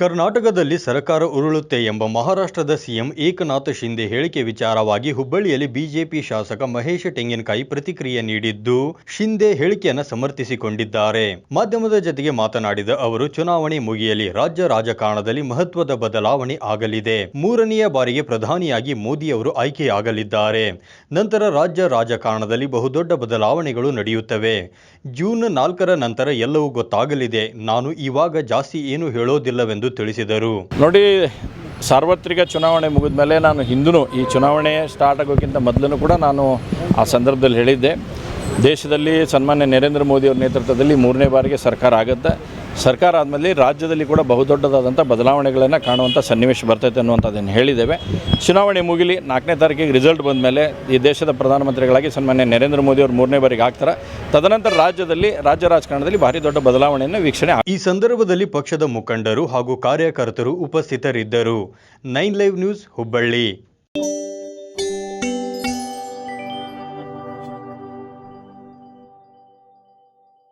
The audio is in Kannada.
ಕರ್ನಾಟಕದಲ್ಲಿ ಸರ್ಕಾರ ಉರುಳುತ್ತೆ ಎಂಬ ಮಹಾರಾಷ್ಟ್ರದ ಸಿಎಂ ಏಕನಾಥ್ ಶಿಂದೆ ಹೇಳಿಕೆ ವಿಚಾರವಾಗಿ ಹುಬ್ಬಳ್ಳಿಯಲ್ಲಿ ಬಿಜೆಪಿ ಶಾಸಕ ಮಹೇಶ್ ತೆಂಗಿನಕಾಯಿ ಪ್ರತಿಕ್ರಿಯೆ ನೀಡಿದ್ದು, ಶಿಂದೆ ಹೇಳಿಕೆಯನ್ನು ಸಮರ್ಥಿಸಿಕೊಂಡಿದ್ದಾರೆ. ಮಾಧ್ಯಮದ ಜತೆಗೆ ಮಾತನಾಡಿದ ಅವರು, ಚುನಾವಣೆ ಮುಗಿಯಲಿ, ರಾಜ್ಯ ರಾಜಕಾರಣದಲ್ಲಿ ಮಹತ್ವದ ಬದಲಾವಣೆ ಆಗಲಿದೆ. ಮೂರನೆಯ ಬಾರಿಗೆ ಪ್ರಧಾನಿಯಾಗಿ ಮೋದಿ ಅವರು ಆಯ್ಕೆಯಾಗಲಿದ್ದಾರೆ. ನಂತರ ರಾಜ್ಯ ರಾಜಕಾರಣದಲ್ಲಿ ಬಹುದೊಡ್ಡ ಬದಲಾವಣೆಗಳು ನಡೆಯುತ್ತವೆ. ಜೂನ್ 4ರ ನಂತರ ಎಲ್ಲವೂ ಗೊತ್ತಾಗಲಿದೆ. ನಾನು ಇವಾಗ ಜಾಸ್ತಿ ಏನು ಹೇಳೋದಿಲ್ಲವೆಂದು ತಿಳಿಸಿದರು. ನೋಡಿ, ಸಾರ್ವತ್ರಿಕ ಚುನಾವಣೆ ಮುಗಿದ ಮೇಲೆ ನಾನು ಹಿಂದೂ ಈ ಚುನಾವಣೆ ಸ್ಟಾರ್ಟ್ ಆಗೋಕ್ಕಿಂತ ಮೊದಲು ಕೂಡ ನಾನು ಆ ಸಂದರ್ಭದಲ್ಲಿ ಹೇಳಿದ್ದೆ, ದೇಶದಲ್ಲಿ ಸನ್ಮಾನ್ಯ ನರೇಂದ್ರ ಮೋದಿ ಅವರ ನೇತೃತ್ವದಲ್ಲಿ ಮೂರನೇ ಬಾರಿಗೆ ಸರ್ಕಾರ ಆಗುತ್ತೆ. ಸರ್ಕಾರ ಆದಮೇಲೆ ರಾಜ್ಯದಲ್ಲಿ ಕೂಡ ಬಹುದೊಡ್ಡದಾದಂಥ ಬದಲಾವಣೆಗಳನ್ನು ಕಾಣುವಂಥ ಸನ್ನಿವೇಶ ಬರ್ತೈತೆ ಅನ್ನುವಂಥದ್ದನ್ನು ಹೇಳಿದ್ದೇವೆ. ಚುನಾವಣೆ ಮುಗಿಲಿ, 4ನೇ ತಾರೀಕಿಗೆ ರಿಸಲ್ಟ್ ಬಂದ ಮೇಲೆ ಈ ದೇಶದ ಪ್ರಧಾನಮಂತ್ರಿಗಳಾಗಿ ಸನ್ಮಾನ್ಯ ನರೇಂದ್ರ ಮೋದಿ ಅವರು ಮೂರನೇ ಬಾರಿಗೆ ಆಗ್ತಾರೆ. ತದನಂತರ ರಾಜ್ಯ ರಾಜಕಾರಣದಲ್ಲಿ ಭಾರಿ ದೊಡ್ಡ ಬದಲಾವಣೆಯನ್ನು ವೀಕ್ಷಣೆ. ಈ ಸಂದರ್ಭದಲ್ಲಿ ಪಕ್ಷದ ಮುಖಂಡರು ಹಾಗೂ ಕಾರ್ಯಕರ್ತರು ಉಪಸ್ಥಿತರಿದ್ದರು. 9 ಲೈವ್ ನ್ಯೂಸ್, ಹುಬ್ಬಳ್ಳಿ.